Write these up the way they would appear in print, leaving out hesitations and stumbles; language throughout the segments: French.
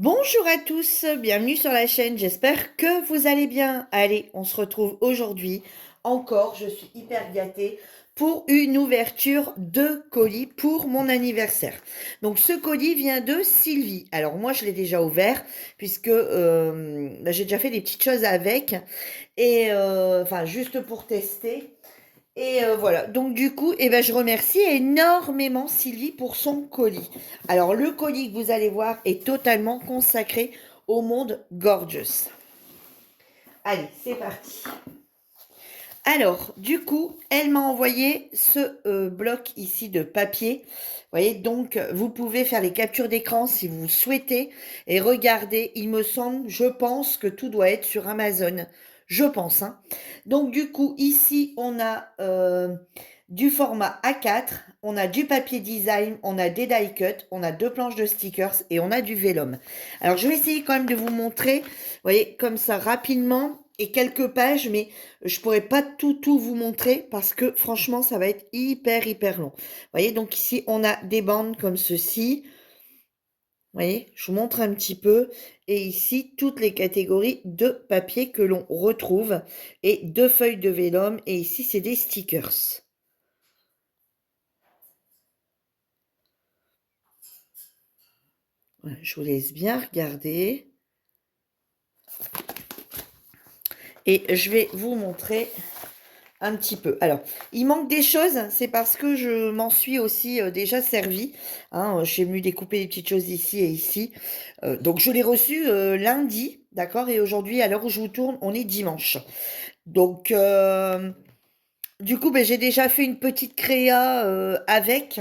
Bonjour à tous, bienvenue sur la chaîne, j'espère que vous allez bien. Allez, on se retrouve aujourd'hui encore, je suis hyper gâtée, pour une ouverture de colis pour mon anniversaire. Donc ce colis vient de Sylvie. Alors moi je l'ai déjà ouvert puisque j'ai déjà fait des petites choses avec et enfin juste pour tester. Et voilà, donc du coup, eh ben, je remercie énormément Sylvie pour son colis. Alors le colis que vous allez voir est totalement consacré au monde Gorgeous. Allez, c'est parti. Alors, du coup, elle m'a envoyé ce bloc ici de papier. Vous voyez, donc vous pouvez faire les captures d'écran si vous souhaitez. Et regardez, il me semble, je pense que tout doit être sur Amazon. Je pense, hein. Donc du coup, ici, on a du format A4, on a du papier design, on a des die cut, on a deux planches de stickers et on a du vélum. Alors, je vais essayer quand même de vous montrer, vous voyez, comme ça, rapidement, et quelques pages, mais je pourrais pas tout vous montrer parce que franchement, ça va être hyper long. Vous voyez, donc ici, on a des bandes comme ceci. Vous voyez, je vous montre un petit peu. Et ici, toutes les catégories de papier que l'on retrouve. Et deux feuilles de vélum. Et ici, c'est des stickers. Voilà, je vous laisse bien regarder. Et je vais vous montrer un petit peu. Alors, il manque des choses, c'est parce que je m'en suis aussi déjà servi. Hein, je suis venue découper des petites choses ici et ici. Donc, je l'ai reçu lundi, d'accord? Et aujourd'hui, à l'heure où je vous tourne, on est dimanche. Donc, du coup, ben, j'ai déjà fait une petite créa avec,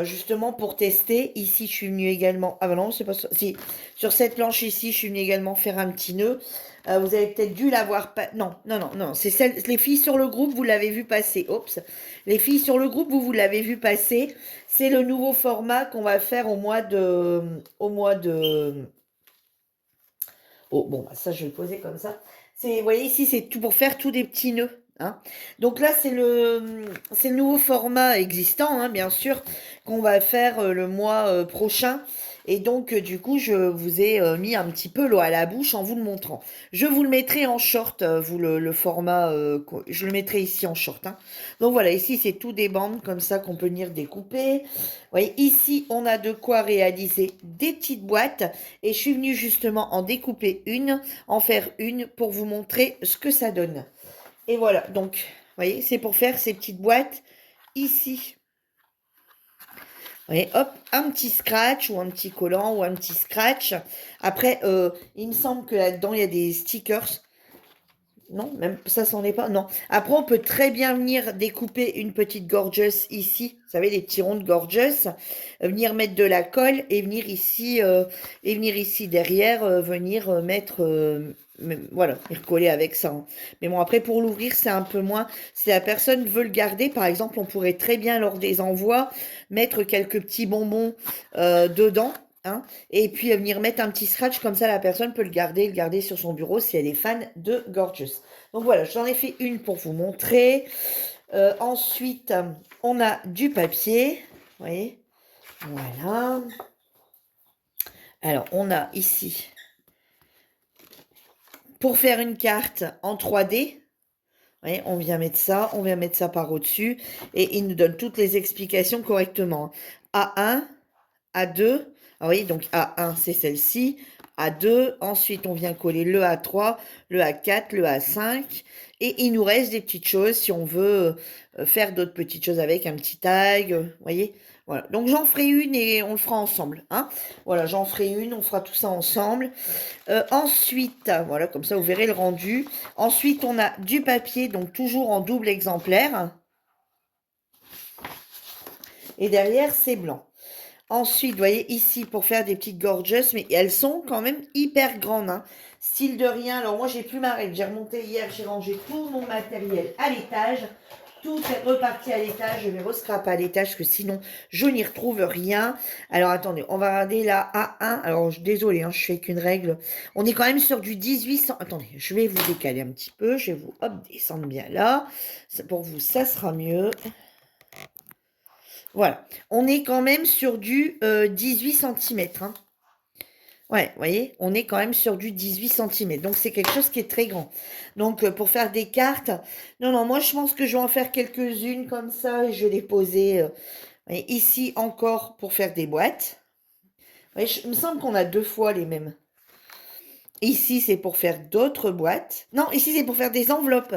justement pour tester. Ici, je suis venue également... Ah ben non, c'est pas ça. Si, sur cette planche ici, je suis venue également faire un petit nœud. Vous avez peut-être dû l'avoir... Non. C'est celle... Les filles sur le groupe, vous l'avez vu passer. Oups. Les filles sur le groupe, vous l'avez vu passer. C'est le nouveau format qu'on va faire au mois de... Au mois de... Oh, bon, bah, ça, je vais le poser comme ça. Vous voyez, ici, c'est tout pour faire tous des petits nœuds. Hein. Donc là, c'est le nouveau format existant, hein, bien sûr, qu'on va faire le mois prochain. Et donc, du coup, je vous ai mis un petit peu l'eau à la bouche en vous le montrant. Je vous le mettrai en short, vous, le format, je le mettrai ici en short. Hein. Donc voilà, ici, c'est tout des bandes comme ça qu'on peut venir découper. Vous voyez, ici, on a de quoi réaliser des petites boîtes. Et je suis venue justement en découper une, en faire une pour vous montrer ce que ça donne. Et voilà, donc, vous voyez, c'est pour faire ces petites boîtes ici. Vous voyez, hop, un petit scratch ou un petit collant ou un petit scratch. Après, il me semble que là-dedans, il y a des stickers. Non, même ça, c'en est pas. Non. Après, on peut très bien venir découper une petite gorgeous ici. Vous savez, les petits ronds de gorgeous. Venir mettre de la colle et venir ici derrière, venir mettre, voilà, venir coller avec ça. Hein. Mais bon, après, pour l'ouvrir, c'est un peu moins. Si la personne veut le garder, par exemple, on pourrait très bien, lors des envois, mettre quelques petits bonbons dedans. Hein, et puis venir mettre un petit scratch, comme ça la personne peut le garder sur son bureau si elle est fan de Gorgeous. Donc voilà, j'en ai fait une pour vous montrer. Ensuite, on a du papier. Vous voyez, voilà. Alors, on a ici, pour faire une carte en 3D, vous voyez, on vient mettre ça par au-dessus, et il nous donne toutes les explications correctement. A1, A2, alors, vous voyez, donc A1, c'est celle-ci, A2, ensuite on vient coller le A3, le A4, le A5, et il nous reste des petites choses si on veut faire d'autres petites choses avec, un petit tag, vous voyez. Voilà, donc j'en ferai une et on le fera ensemble. Hein. Voilà, j'en ferai une, on fera tout ça ensemble. Ensuite, voilà, comme ça vous verrez le rendu. Ensuite, on a du papier, donc toujours en double exemplaire. Et derrière, c'est blanc. Ensuite, vous voyez ici, pour faire des petites gorgeous, mais elles sont quand même hyper grandes. Hein. Style de rien. Alors moi, j'ai plus ma règle. J'ai remonté hier, j'ai rangé tout mon matériel à l'étage. Tout est reparti à l'étage. Je vais rescraper à l'étage parce que sinon, je n'y retrouve rien. Alors attendez, on va regarder la A1. Alors, désolé, hein, je fais qu'une règle. On est quand même sur du 1800. Attendez, je vais vous décaler un petit peu. Je vais vous descendre bien là. Pour vous, ça sera mieux. Voilà, on est quand même sur du 18 cm. Hein. Ouais, vous voyez, on est quand même sur du 18 centimètres. Donc, c'est quelque chose qui est très grand. Donc, pour faire des cartes, non, non, moi, je pense que je vais en faire quelques-unes comme ça et je vais les poser ici encore pour faire des boîtes. Ouais, il me semble qu'on a deux fois les mêmes. Ici, c'est pour faire d'autres boîtes. Non, ici, c'est pour faire des enveloppes.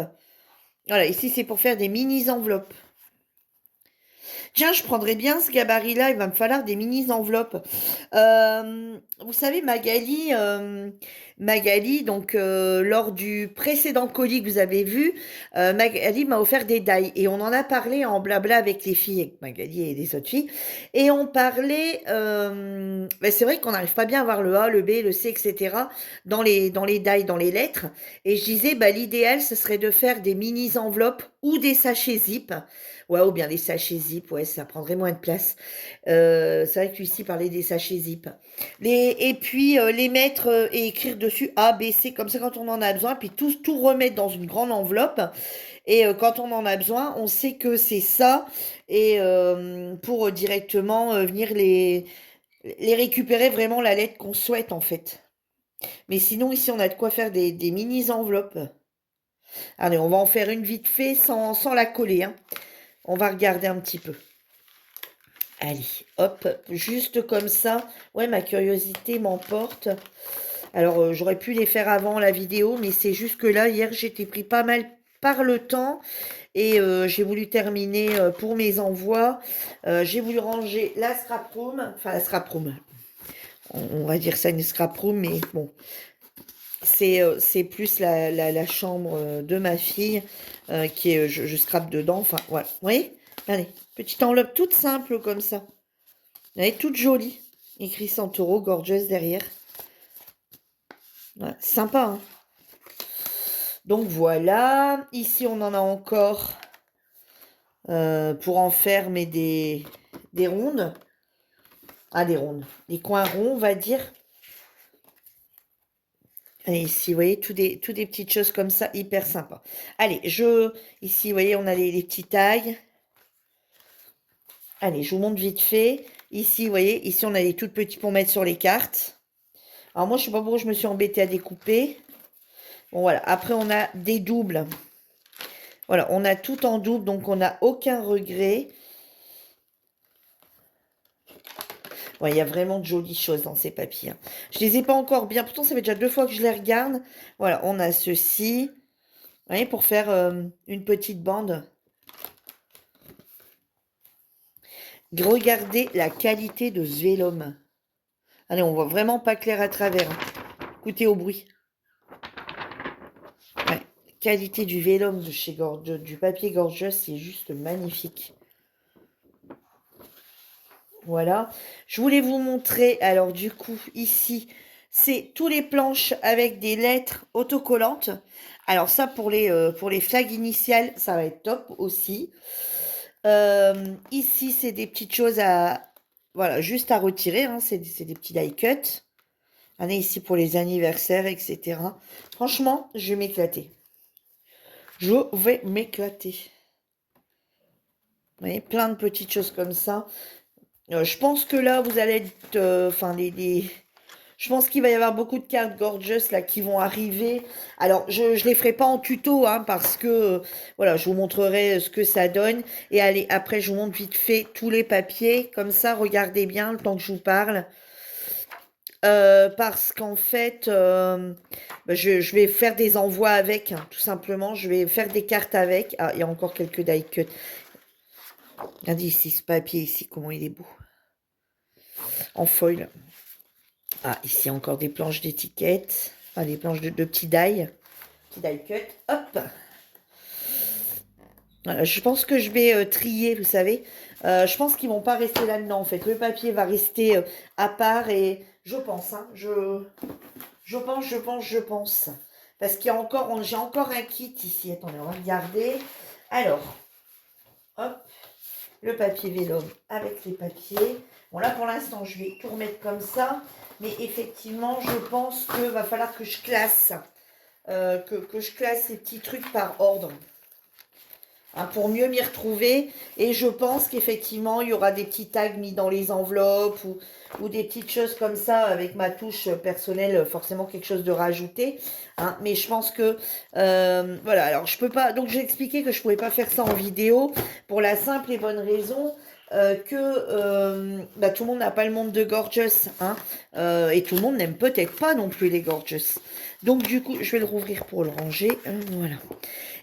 Voilà, ici, c'est pour faire des mini-enveloppes. Tiens, je prendrais bien ce gabarit-là, il va me falloir des mini-enveloppes. Vous savez, Magali, donc lors du précédent colis que vous avez vu, Magali m'a offert des die et on en a parlé en blabla avec les filles, avec Magali et les autres filles, et on parlait, ben, c'est vrai qu'on n'arrive pas bien à voir le A, le B, le C, etc. dans les die, dans les lettres, et je disais, bah, l'idéal, ce serait de faire des mini-enveloppes ou des sachets zip. Ouais, ou bien des sachets zip, ouais, ça prendrait moins de place. C'est vrai que Lucie parlait des sachets zip. Et puis les mettre et écrire dessus A, B, C, comme ça quand on en a besoin, puis tout remettre dans une grande enveloppe. Et quand on en a besoin, on sait que c'est ça. Et pour directement venir les récupérer vraiment la lettre qu'on souhaite en fait. Mais sinon, ici, on a de quoi faire des mini-enveloppes. Allez, on va en faire une vite fait sans la coller, hein. On va regarder un petit peu. Allez, hop, juste comme ça. Ouais, ma curiosité m'emporte. Alors, j'aurais pu les faire avant la vidéo, mais c'est juste que là, hier, j'étais pris pas mal par le temps et j'ai voulu terminer pour mes envois. J'ai voulu ranger la scrap room, enfin la scrap room. On va dire ça une scrap room, mais bon, c'est plus la chambre de ma fille qui est, je scrape dedans. Enfin, voilà. Vous voyez? Allez, petite enveloppe toute simple comme ça. Elle est toute jolie. Écrit Santoro, gorgeous derrière. Ouais, sympa, hein. Donc voilà. Ici, on en a encore pour en faire mais des rondes. Ah, des rondes. Des coins ronds, on va dire. Et ici, vous voyez, tout des petites choses comme ça, hyper sympa. Allez, ici, vous voyez, on a les petits tailles. Allez, je vous montre vite fait. Ici, vous voyez, ici, on a les toutes petites pour mettre sur les cartes. Alors moi, je sais pas pourquoi je me suis embêtée à découper. Bon, voilà. Après, on a des doubles. Voilà, on a tout en double, donc on n'a aucun regret. Ouais, il y a vraiment de jolies choses dans ces papiers, hein. Je les ai pas encore bien. Pourtant, ça fait déjà 2 fois que je les regarde. Voilà, on a ceci. Vous voyez, pour faire une petite bande. Regardez la qualité de ce vélum. Allez, on voit vraiment pas clair à travers, hein. Écoutez au bruit. Ouais, qualité du vélum de chez du papier Gorgeous, c'est juste magnifique. Voilà. Je voulais vous montrer, alors du coup, ici, c'est tous les planches avec des lettres autocollantes. Alors ça, pour les flags initiales, ça va être top aussi. Ici, c'est des petites choses voilà, juste à retirer, hein. C'est des petits die cut. On est ici pour les anniversaires, etc. Franchement, je vais m'éclater. Je vais m'éclater. Vous voyez, plein de petites choses comme ça. Je pense que là, vous allez être... Enfin, je pense qu'il va y avoir beaucoup de cartes gorgeous là qui vont arriver. Alors, je ne les ferai pas en tuto, hein, parce que, voilà, je vous montrerai ce que ça donne. Et allez, après, je vous montre vite fait tous les papiers. Comme ça, regardez bien le temps que je vous parle. Parce qu'en fait, bah, je vais faire des envois avec, hein, tout simplement. Je vais faire des cartes avec. Ah, il y a encore quelques die cut. Regardez ici, ce papier ici, comment il est beau. En foil. Ah, ici encore des planches d'étiquettes. Enfin, des planches de petits die. Petits die cut. Hop. Voilà, je pense que je vais trier, vous savez. Je pense qu'ils vont pas rester là-dedans, en fait. Le papier va rester à part et je pense, hein, je pense. Parce qu'il y a encore, j'ai encore un kit ici. Attendez, on va regarder. Alors, hop, le papier vélum avec les papiers. Bon, là, pour l'instant, je vais tout remettre comme ça. Mais effectivement, je pense qu'il va falloir que je classe. Que je classe ces petits trucs par ordre. hein, pour mieux m'y retrouver. Et je pense qu'effectivement, il y aura des petits tags mis dans les enveloppes ou des petites choses comme ça avec ma touche personnelle, forcément quelque chose de rajouté. Hein, mais je pense que, voilà, alors je peux pas, donc j'ai expliqué que je pouvais pas faire ça en vidéo pour la simple et bonne raison que bah, tout le monde n'a pas le monde de Gorgeous, hein, et tout le monde n'aime peut-être pas non plus les Gorgeous. Donc du coup, je vais le rouvrir pour le ranger, voilà.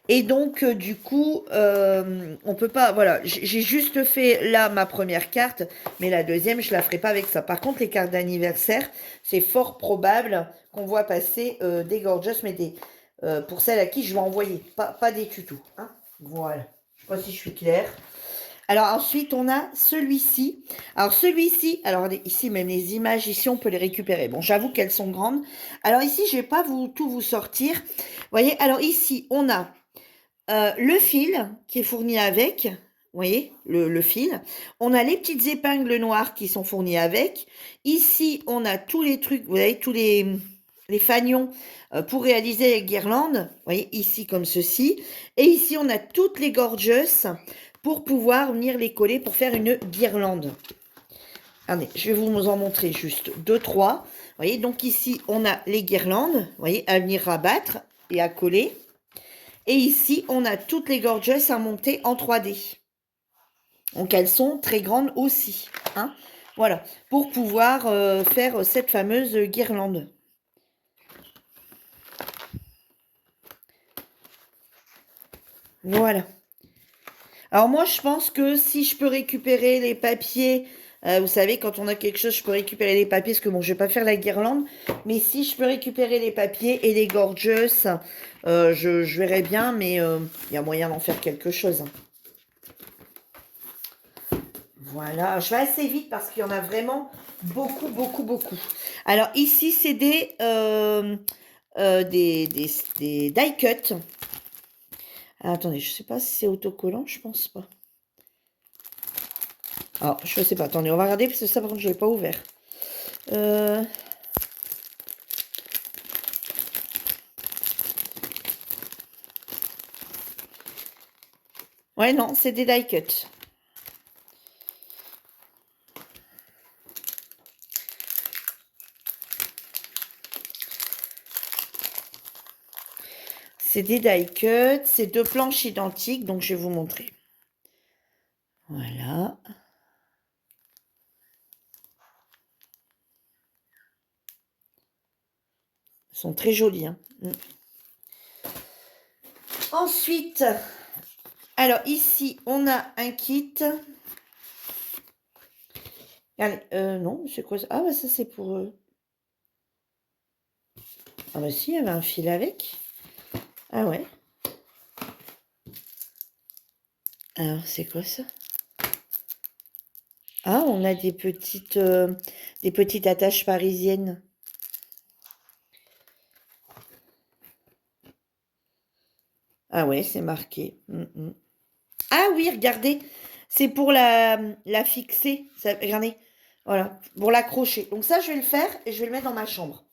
Et donc, du coup, on peut pas, voilà, j'ai juste fait là ma première carte, mais la deuxième, je la ferai pas avec ça. Par contre, les cartes d'anniversaire, c'est fort probable qu'on voit passer des Gorgeous, mais pour celles à qui je vais envoyer, pas des tutos. Hein. Voilà, je sais pas si je suis claire. Alors ensuite, on a celui-ci. Alors celui-ci, alors ici, même les images, ici, on peut les récupérer. Bon, j'avoue qu'elles sont grandes. Alors ici, je vais pas tout vous sortir. Vous voyez, alors ici, on a le fil qui est fourni avec, vous voyez, le fil. On a les petites épingles noires qui sont fournies avec. Ici, on a tous les trucs, vous voyez, tous les fanions pour réaliser les guirlandes. Vous voyez, ici comme ceci. Et ici, on a toutes les gorgeous pour pouvoir venir les coller pour faire une guirlande. Allez, je vais vous en montrer juste deux, trois. Vous voyez, donc ici, on a les guirlandes, vous voyez, à venir rabattre et à coller. Et ici, on a toutes les gorgeous à monter en 3D. Donc, elles sont très grandes aussi. Hein, voilà, pour pouvoir faire cette fameuse guirlande. Voilà. Alors moi, je pense que si je peux récupérer les papiers, vous savez, quand on a quelque chose, je peux récupérer les papiers, parce que bon, je vais pas faire la guirlande, mais si je peux récupérer les papiers et les gorgeous, je verrai bien, mais il y a moyen d'en faire quelque chose. Voilà, je vais assez vite parce qu'il y en a vraiment beaucoup, beaucoup, beaucoup. Alors ici, c'est des die cut. Ah, attendez, je sais pas si c'est autocollant, je pense pas. Alors, je sais pas, attendez, on va regarder parce que ça, par contre, je l'ai pas ouvert. Ouais, non, c'est des die cut. C'est des die cut, c'est deux planches identiques, donc je vais vous montrer. Voilà. Elles sont très jolies. Hein. Ensuite, alors ici, on a un kit. Allez, non, c'est quoi ça? Ah, bah ça, c'est pour... Ah bah si, il y avait un fil avec. Ah ouais. Alors, c'est quoi ça? Ah, on a des petites attaches parisiennes. Ah ouais, c'est marqué. Ah oui, regardez, c'est pour la fixer. Ça, regardez, voilà, pour l'accrocher. Donc ça, je vais le faire et je vais le mettre dans ma chambre.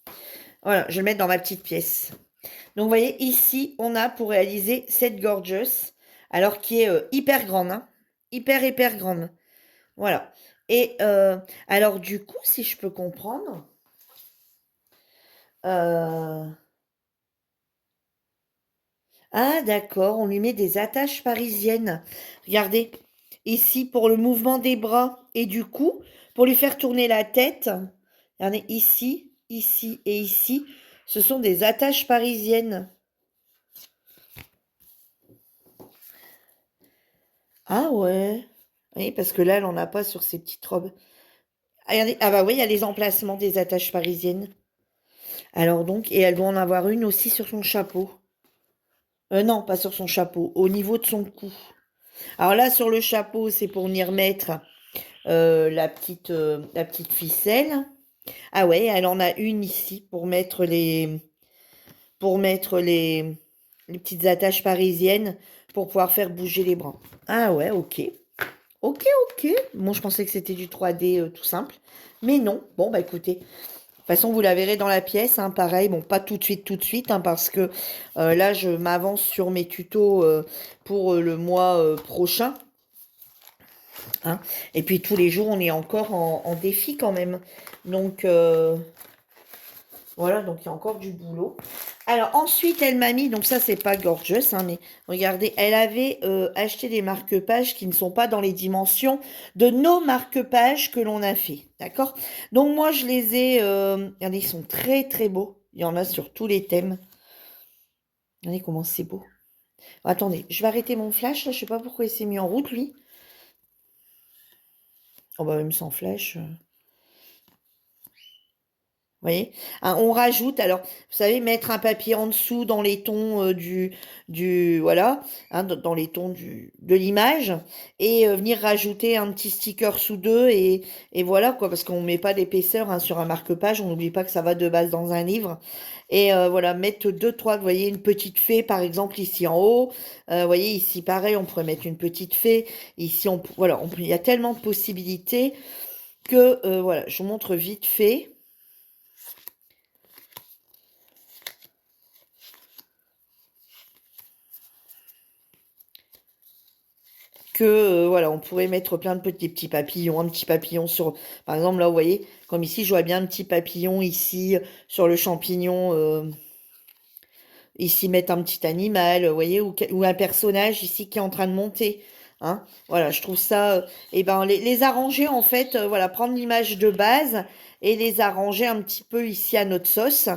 Voilà, je vais le mettre dans ma petite pièce. Donc, vous voyez, ici, on a pour réaliser cette gorgeous, alors qui est hyper grande, hein, hyper grande. Voilà. Et alors, du coup, si je peux comprendre, ah d'accord, on lui met des attaches parisiennes. Regardez, ici pour le mouvement des bras et du cou, pour lui faire tourner la tête. Regardez, ici, ici et ici, ce sont des attaches parisiennes. Ah ouais. Oui, parce que là, elle n'en a pas sur ses petites robes. Ah, regardez, ah bah oui, il y a les emplacements des attaches parisiennes. Alors donc, et elle doit en avoir une aussi sur son chapeau. Non, pas sur son chapeau, au niveau de son cou. Alors là, sur le chapeau, c'est pour venir mettre la petite ficelle. Ah ouais, elle en a une ici pour mettre les petites attaches parisiennes pour pouvoir faire bouger les bras. Ah ouais, ok. Ok, ok. Bon, je pensais que c'était du 3D tout simple. Mais non. Bon, bah écoutez, façon, vous la verrez dans la pièce, hein, pareil. Bon, pas tout de suite, hein, parce que là, je m'avance sur mes tutos pour le mois prochain. Hein. Et puis, tous les jours, on est encore en défi quand même. Donc, voilà, donc il y a encore du boulot. Alors, ensuite, elle m'a mis, donc ça, c'est pas gorgeous, hein, mais regardez, elle avait acheté des marque-pages qui ne sont pas dans les dimensions de nos marque-pages que l'on a fait, d'accord? Donc, moi, je les ai, regardez, ils sont très, très beaux. Il y en a sur tous les thèmes. Regardez comment c'est beau. Attendez, je vais arrêter mon flash, là, je sais pas pourquoi il s'est mis en route, lui. Oh, bah, même sans flash. Vous voyez? Hein, on rajoute, alors, vous savez, mettre un papier en dessous dans les tons voilà, hein, dans les tons de l'image, et venir rajouter un petit sticker sous deux, et voilà, quoi, parce qu'on ne met pas d'épaisseur hein, sur un marque-page, on n'oublie pas que ça va de base dans un livre. Et voilà, mettre deux, trois, vous voyez, une petite fée, par exemple, ici en haut. Vous voyez, ici, pareil, on pourrait mettre une petite fée. Ici, voilà, il y a tellement de possibilités que, voilà, je vous montre vite fait. Que voilà, on pourrait mettre plein de petits papillons, un petit papillon sur, par exemple là, vous voyez, comme ici, je vois bien un petit papillon ici sur le champignon, ici mettre un petit animal, vous voyez, ou un personnage ici qui est en train de monter, hein. Voilà, je trouve ça, et ben les arranger en fait, voilà, prendre l'image de base et les arranger un petit peu ici à notre sauce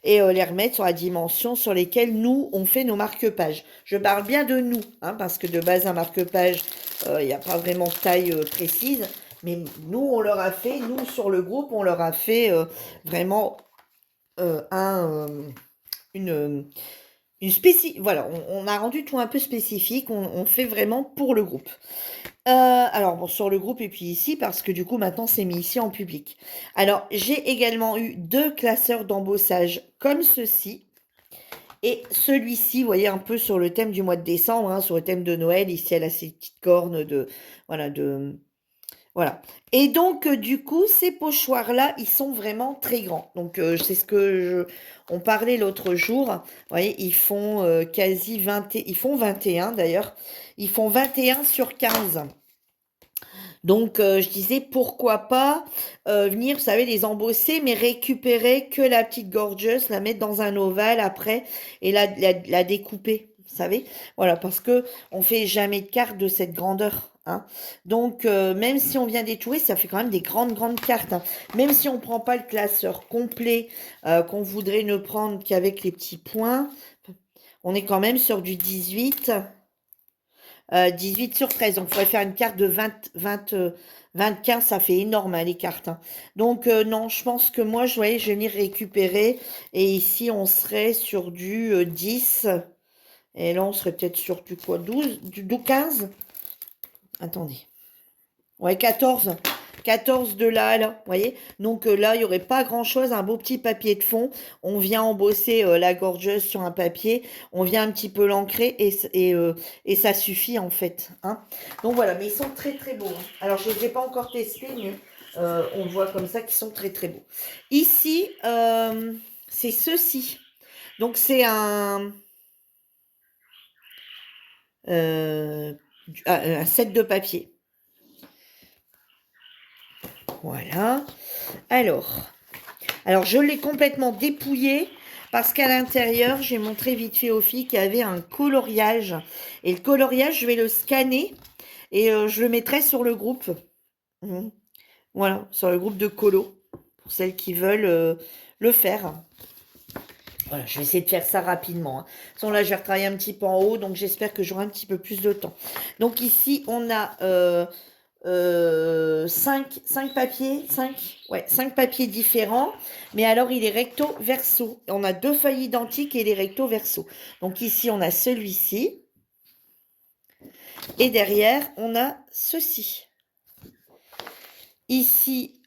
et les remettre sur la dimension sur lesquelles nous on fait nos marque-pages. Je parle bien de nous, hein, parce que de base un marque-page, il n'y a pas vraiment de taille précise, mais nous on leur a fait, nous sur le groupe on leur a fait vraiment une voilà, on a rendu tout un peu spécifique, on fait vraiment pour le groupe. Alors bon, sur le groupe et puis ici, parce que du coup maintenant c'est mis ici en public. Alors j'ai également eu deux classeurs d'embossage comme ceci. Et celui-ci, vous voyez, un peu sur le thème du mois de décembre, hein, sur le thème de Noël, ici elle a ses petites cornes voilà, voilà. Et donc, du coup, ces pochoirs-là, ils sont vraiment très grands. Donc, c'est ce que on parlait l'autre jour. Vous voyez, ils font quasi 20, ils font 21 d'ailleurs. Ils font 21 sur 15. Donc, je disais, pourquoi pas venir, vous savez, les embosser, mais récupérer que la petite gorgeous, la mettre dans un ovale après et la découper, vous savez. Voilà, parce que on fait jamais de carte de cette grandeur. Hein. Donc, même si on vient d'étouer, ça fait quand même des grandes, grandes cartes. Hein. Même si on ne prend pas le classeur complet qu'on voudrait ne prendre qu'avec les petits points, on est quand même sur du 18. 18 sur 13, donc il faudrait faire une carte de 25, ça fait énorme hein, les cartes. Hein. Donc non, je pense que moi, je vais venir récupérer. Et ici, on serait sur du 10. Et là, on serait peut-être sur du quoi 12, du 15. Attendez. Ouais, 14. 14 de là, vous voyez. Donc là, il n'y aurait pas grand-chose, un beau petit papier de fond. On vient embosser la gorgeuse sur un papier. On vient un petit peu l'ancrer et ça suffit en fait. Hein. Donc voilà, mais ils sont très très beaux. Hein. Alors, je ne les ai pas encore testés, mais on voit comme ça qu'ils sont très très beaux. Ici, c'est ceci. Donc c'est un set de papier. Voilà. Alors je l'ai complètement dépouillé parce qu'à l'intérieur, j'ai montré vite fait aux filles qu'il y avait un coloriage. Et le coloriage, je vais le scanner et je le mettrai sur le groupe. Mhm. Voilà, sur le groupe de colo, pour celles qui veulent le faire. Voilà, je vais essayer de faire ça rapidement. Hein. De toute façon, là, je vais retravailler un petit peu en haut, donc j'espère que j'aurai un petit peu plus de temps. Donc ici, on a 5 papiers, 5 papiers différents, mais alors il est recto verso. On a deux feuilles identiques et il est recto verso. Donc ici, on a celui-ci. Et derrière, on a ceci. Ici,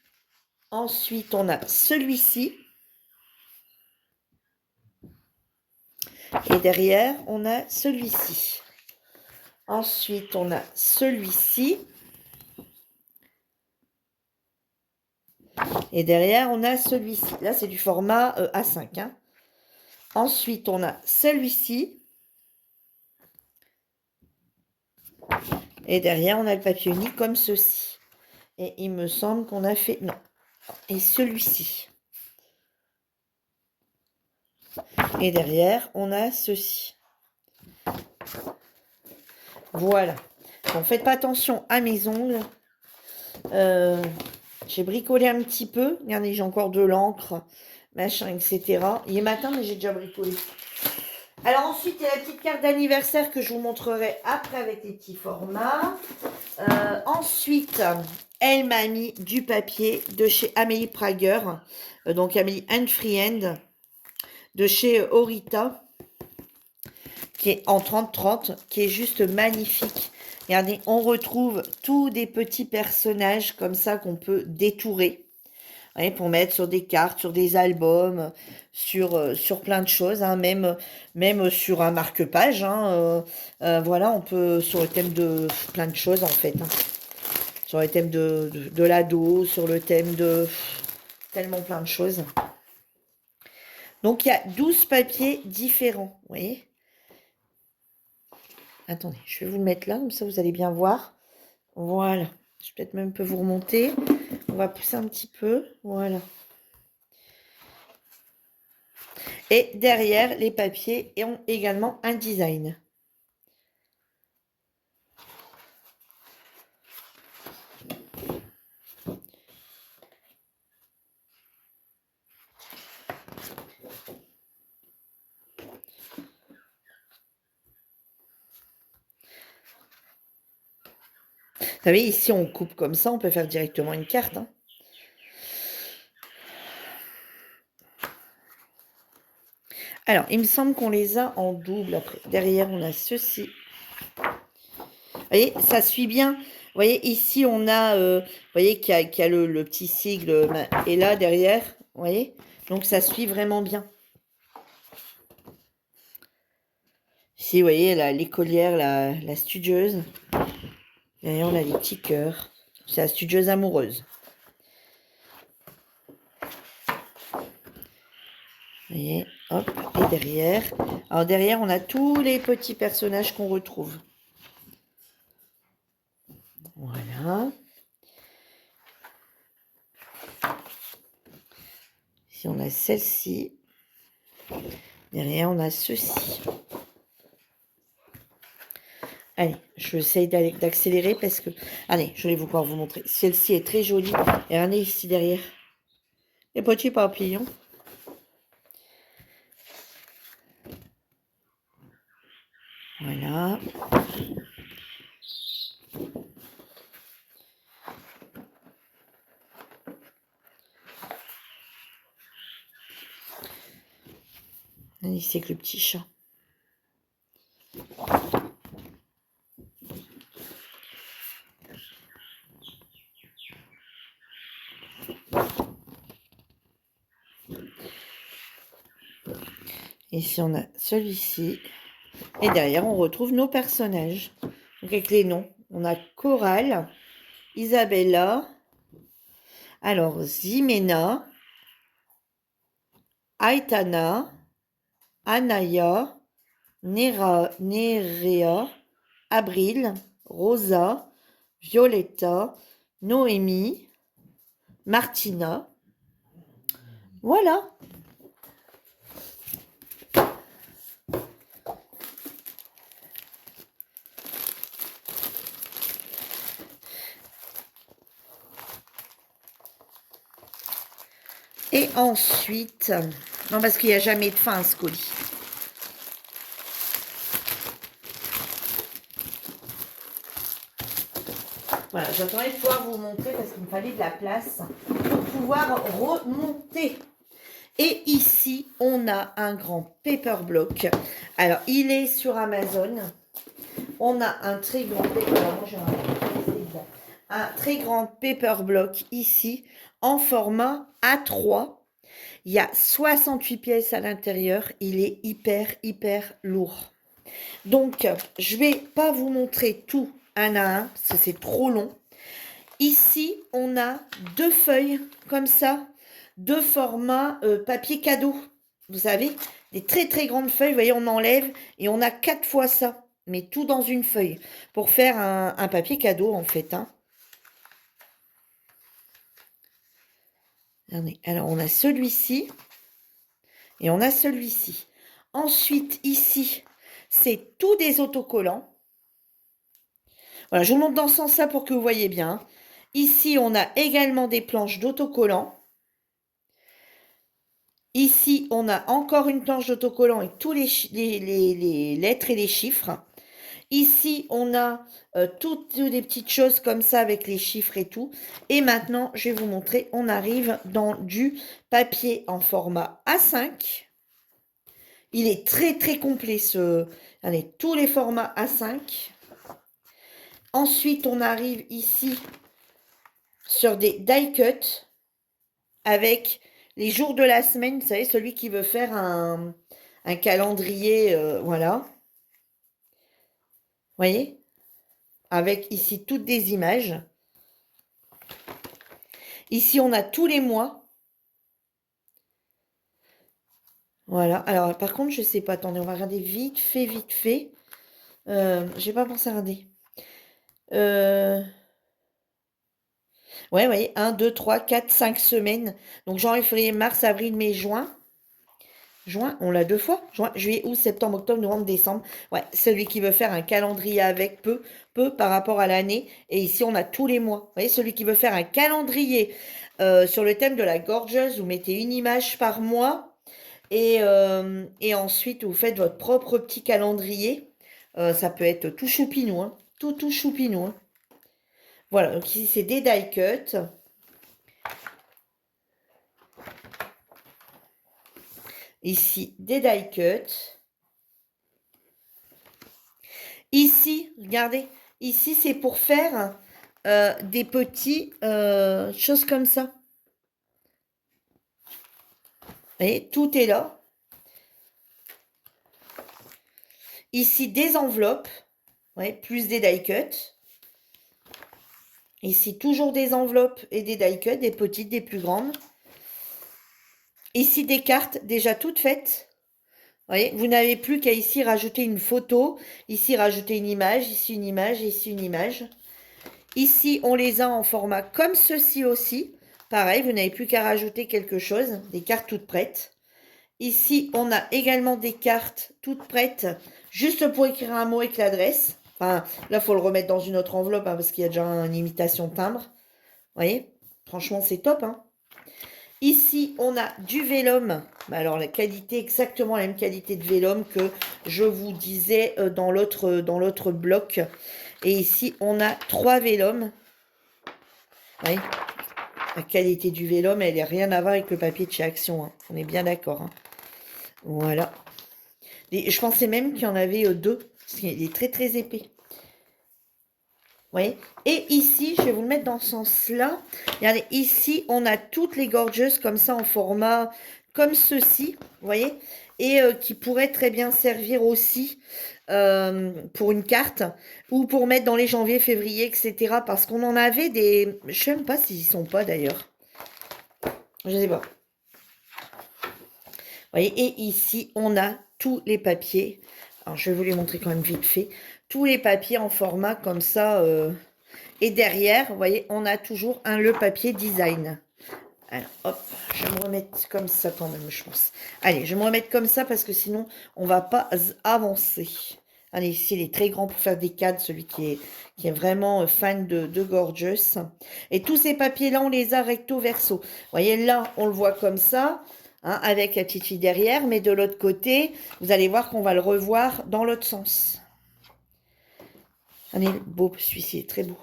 ensuite, on a celui-ci. Et derrière, on a celui-ci. Ensuite, on a celui-ci. Et derrière, on a celui-ci. Là, c'est du format A5. Hein. Ensuite, on a celui-ci. Et derrière, on a le papier unique comme ceci. Et il me semble qu'on a fait... Non. Et celui-ci. Et derrière, on a ceci. Voilà. Donc, faites pas attention à mes ongles. J'ai bricolé un petit peu. Regardez, j'ai encore de l'encre, machin, etc. Il est matin, mais j'ai déjà bricolé. Alors ensuite, il y a la petite carte d'anniversaire que je vous montrerai après avec les petits formats. Ensuite, elle m'a mis du papier de chez Amélie Prager. Donc Amélie and Friend de chez Orita. Qui est en 30-30, qui est juste magnifique. Regardez, on retrouve tous des petits personnages comme ça qu'on peut détourer. Ouais, pour mettre sur des cartes, sur des albums, sur plein de choses, hein, même sur un marque-page. Hein, voilà, on peut, sur le thème de plein de choses en fait. Hein, sur le thème de l'ado, sur le thème de tellement plein de choses. Donc il y a 12 papiers différents, vous voyez. Attendez, je vais vous le mettre là, comme ça vous allez bien voir. Voilà. Je vais peut-être même un peu vous remonter. On va pousser un petit peu. Voilà. Et derrière, les papiers ont également un design. Vous savez, ici, on coupe comme ça. On peut faire directement une carte. Hein. Alors, il me semble qu'on les a en double après. Derrière, on a ceci. Vous voyez, ça suit bien. Vous voyez, ici, on a, vous voyez qu'il y a le petit sigle. Et là, derrière, vous voyez. Donc, ça suit vraiment bien. Ici, vous voyez, l'écolière, la studieuse. Derrière, on a les petits cœurs. C'est la studieuse amoureuse. Vous voyez, hop, et derrière. Alors, derrière, on a tous les petits personnages qu'on retrouve. Voilà. Ici, on a celle-ci. Derrière, on a ceci. Allez, je vais essayer d'accélérer parce que... Allez, je vais pouvoir vous montrer. Celle-ci est très jolie. Et regardez ici derrière. Les petits papillons. Voilà. Ici avec le petit chat. Ici, on a celui-ci. Et derrière, on retrouve nos personnages. Donc, avec les noms. On a Coral, Isabella, alors Zimena, Aitana, Anaya, Nerea, Abril, Rosa, Violetta, Noémie, Martina. Voilà. Et ensuite, non parce qu'il n'y a jamais de fin à ce colis. Voilà, j'attendais de pouvoir vous montrer parce qu'il me fallait de la place pour pouvoir remonter. Et ici, on a un grand paper block. Alors, il est sur Amazon. On a un très grand très grand paper block ici en format A3. Il y a 68 pièces à l'intérieur. Il est hyper lourd. Donc, je vais pas vous montrer tout un à un, parce que c'est trop long. Ici, on a 2 feuilles comme ça, de format papier cadeau. Vous savez, des très très grandes feuilles. Vous voyez, on enlève et on a 4 fois ça. Mais tout dans une feuille. Pour faire un papier cadeau, en fait. Hein. Alors, on a celui-ci. Et on a celui-ci. Ensuite, ici, c'est tout des autocollants. Voilà, je vous montre dans ce sens-là pour que vous voyez bien. Ici, on a également des planches d'autocollants. Ici, on a encore une planche d'autocollant avec tous les lettres et les chiffres. Ici, on a toutes les petites choses comme ça avec les chiffres et tout. Et maintenant, je vais vous montrer, on arrive dans du papier en format A5. Il est très, très complet, Allez, tous les formats A5. Ensuite, on arrive ici sur des die cut avec les jours de la semaine, vous savez, celui qui veut faire un calendrier, voilà. Vous voyez? Avec ici toutes des images. Ici, on a tous les mois. Voilà. Alors, par contre, je sais pas. Attendez, on va regarder vite fait, vite fait. J'ai pas pensé à regarder. Ouais, vous voyez, 1, 2, 3, 4, 5 semaines. Donc, janvier, février, mars, avril, mai, juin. Juin, on l'a 2 fois. Juin, juillet, août, septembre, octobre, novembre, décembre. Ouais, celui qui veut faire un calendrier avec peu par rapport à l'année. Et ici, on a tous les mois. Vous voyez, celui qui veut faire un calendrier sur le thème de la gorgeuse, vous mettez une image par mois. Et ensuite, vous faites votre propre petit calendrier. Ça peut être tout choupinou, hein. Tout choupinou, hein. Voilà, donc ici, c'est des die cut. Ici, des die cut. Ici, regardez, ici, c'est pour faire des petits choses comme ça. Vous voyez, tout est là. Ici, des enveloppes, ouais, plus des die cut. Ici, toujours des enveloppes et des die cut, des petites, des plus grandes. Ici, des cartes déjà toutes faites. Vous voyez, vous n'avez plus qu'à ici rajouter une photo, ici rajouter une image, ici une image, ici une image. Ici, on les a en format comme ceci aussi. Pareil, vous n'avez plus qu'à rajouter quelque chose, des cartes toutes prêtes. Ici, on a également des cartes toutes prêtes, juste pour écrire un mot avec l'adresse. Enfin, là, il faut le remettre dans une autre enveloppe, hein, parce qu'il y a déjà une imitation timbre. Vous voyez, franchement, c'est top, hein. Ici, on a du vélum. Alors, la qualité, exactement la même qualité de vélum que je vous disais dans l'autre bloc. Et ici, on a 3 vélums. Vous voyez, la qualité du vélum, elle n'a rien à voir avec le papier de chez Action, hein. On est bien d'accord, hein. Voilà. Et je pensais même qu'il y en avait 2, parce qu'il est très très épais. Vous voyez? Et ici, je vais vous le mettre dans ce sens-là. Regardez, ici, on a toutes les gorgeous comme ça en format comme ceci, vous voyez? Et qui pourraient très bien servir aussi pour une carte ou pour mettre dans les janvier, février, etc. Parce qu'on en avait des... Je ne sais même pas s'ils y sont pas d'ailleurs. Je ne sais pas. Vous voyez? Et ici, on a tous les papiers. Alors, je vais vous les montrer quand même vite fait. Tous les papiers en format comme ça. Et derrière, vous voyez, on a toujours le papier design. Alors, hop, je vais me remettre comme ça quand même, je pense. Allez, je vais me remettre comme ça parce que sinon, on va pas avancer. Allez, ici, il est très grand pour faire des cadres, celui qui est vraiment fan de Gorgeous. Et tous ces papiers-là, on les a recto verso. Vous voyez, là, on le voit comme ça, hein, avec la petite fille derrière. Mais de l'autre côté, vous allez voir qu'on va le revoir dans l'autre sens. Allez, beau, celui-ci est très beau.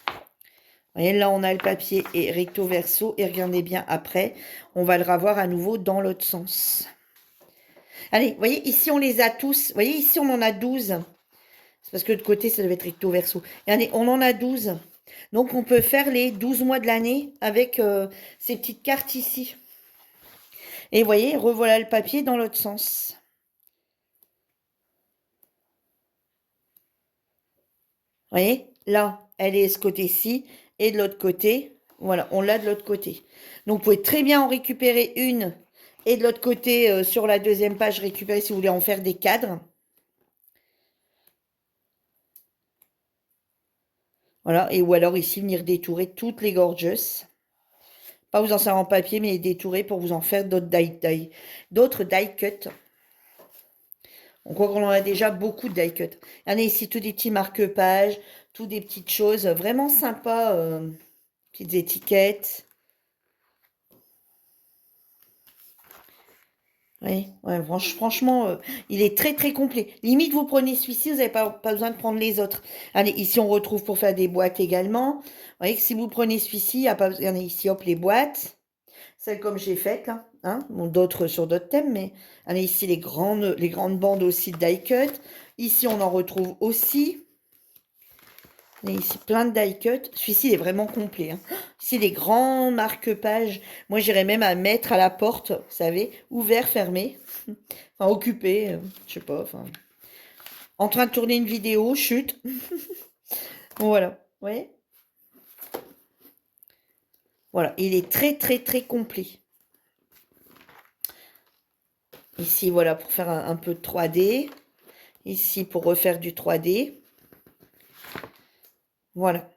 Vous voyez, là, on a le papier et recto verso. Et regardez bien après, on va le revoir à nouveau dans l'autre sens. Allez, vous voyez, ici, on les a tous. Vous voyez, ici, on en a 12. C'est parce que de côté, ça devait être recto verso. Regardez, on en a 12. Donc, on peut faire les 12 mois de l'année avec ces petites cartes ici. Et vous voyez, revoilà le papier dans l'autre sens. Vous voyez, là, elle est de ce côté-ci, et de l'autre côté, voilà, on l'a de l'autre côté. Donc, vous pouvez très bien en récupérer une, et de l'autre côté, sur la deuxième page, récupérer si vous voulez en faire des cadres. Voilà, et ou alors ici, venir détourer toutes les gorgeous. Pas vous en faire en papier, mais les détourer pour vous en faire d'autres die cut. On croit qu'on en a déjà beaucoup de die cut. Regardez ici, tous des petits marque-pages, tous des petites choses vraiment sympas, petites étiquettes. Oui, ouais, franchement, il est très très complet. Limite, vous prenez celui-ci, vous n'avez pas besoin de prendre les autres. Allez, ici, on retrouve pour faire des boîtes également. Vous voyez que si vous prenez celui-ci, il n'y a pas besoin. Regardez ici, hop, les boîtes. Celles comme j'ai faites là, hein, bon, d'autres sur d'autres thèmes, mais allez, ici, les grandes bandes aussi de die cut. Ici, on en retrouve aussi. Et ici, plein de die cut. Celui-ci, il est vraiment complet. Hein. Ici, les grands marque-pages. Moi, j'irais même à mettre à la porte, vous savez, ouvert, fermé. Enfin, occupé, je sais pas. Enfin, en train de tourner une vidéo, chute. Voilà. Vous voyez? Voilà, il est très, très, très complet. Ici, voilà, pour faire un peu de 3D. Ici, pour refaire du 3D. Voilà.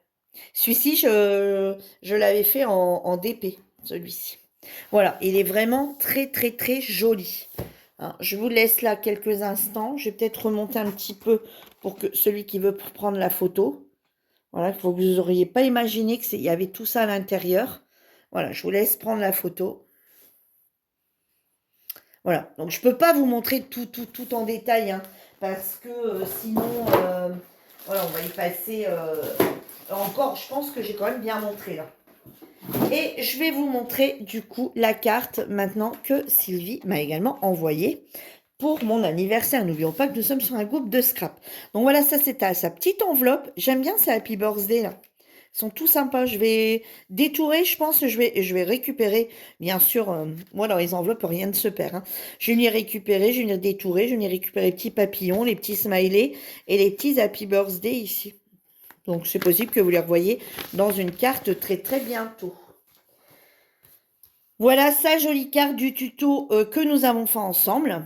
Celui-ci, je l'avais fait en DP, celui-ci. Voilà, il est vraiment très, très, très joli. Hein, je vous laisse là quelques instants. Je vais peut-être remonter un petit peu pour que celui qui veut prendre la photo. Voilà, il faut que vous n'auriez pas imaginé qu'il y avait tout ça à l'intérieur. Voilà, je vous laisse prendre la photo. Voilà, donc je ne peux pas vous montrer tout en détail, hein, parce que sinon, voilà, on va y passer encore. Je pense que j'ai quand même bien montré là. Et je vais vous montrer du coup la carte maintenant que Sylvie m'a également envoyée pour mon anniversaire. N'oublions pas que nous sommes sur un groupe de scrap. Donc voilà, ça c'est à sa petite enveloppe. J'aime bien ces Happy Birthday là. Ils sont tout sympas. Je vais détourer, je pense que je vais récupérer. Bien sûr, moi dans les enveloppes, rien ne se perd. Hein. Je vais les récupérer, je vais les détourer, je vais les récupérer les petits papillons, les petits smileys et les petits Happy Birthday ici. Donc c'est possible que vous les revoyez dans une carte très très bientôt. Voilà sa jolie carte du tuto que nous avons fait ensemble.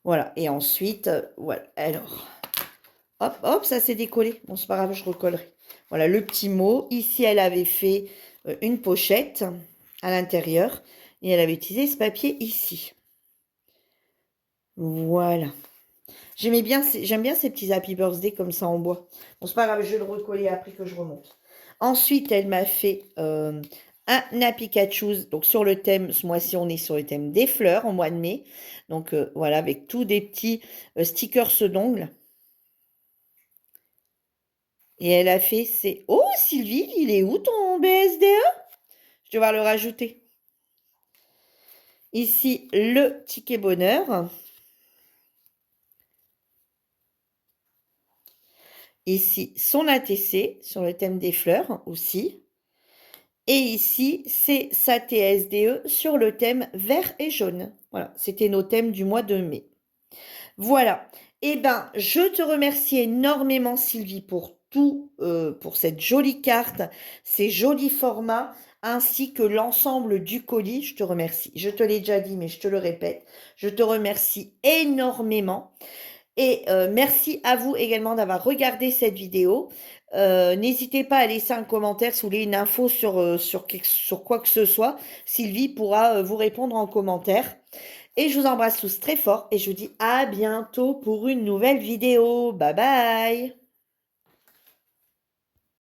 Voilà, et ensuite, voilà, alors, hop, hop, ça s'est décollé. Bon, c'est pas grave, je recollerai. Voilà, le petit mot. Ici, elle avait fait une pochette à l'intérieur et elle avait utilisé ce papier ici. Voilà. J'aime bien ces petits Happy Birthday comme ça en bois. Bon, c'est pas grave, je vais le recoller après que je remonte. Ensuite, elle m'a fait un Happy Pikachu. Donc, sur le thème, ce mois-ci, on est sur le thème des fleurs en mois de mai. Donc, voilà, avec tous des petits stickers d'ongles. Et elle a fait ses... Oh, Sylvie, il est où ton BSDE? Je vais devoir le rajouter. Ici, le ticket bonheur. Ici, son ATC sur le thème des fleurs aussi. Et ici, c'est sa TSDE sur le thème vert et jaune. Voilà, c'était nos thèmes du mois de mai. Voilà. Eh bien, je te remercie énormément, Sylvie, pour tout, pour cette jolie carte, ces jolis formats, ainsi que l'ensemble du colis. Je te remercie. Je te l'ai déjà dit, mais je te le répète. Je te remercie énormément. Et merci à vous également d'avoir regardé cette vidéo. N'hésitez pas à laisser un commentaire si vous voulez une info sur quoi que ce soit. Sylvie pourra vous répondre en commentaire. Et je vous embrasse tous très fort et je vous dis à bientôt pour une nouvelle vidéo. Bye bye!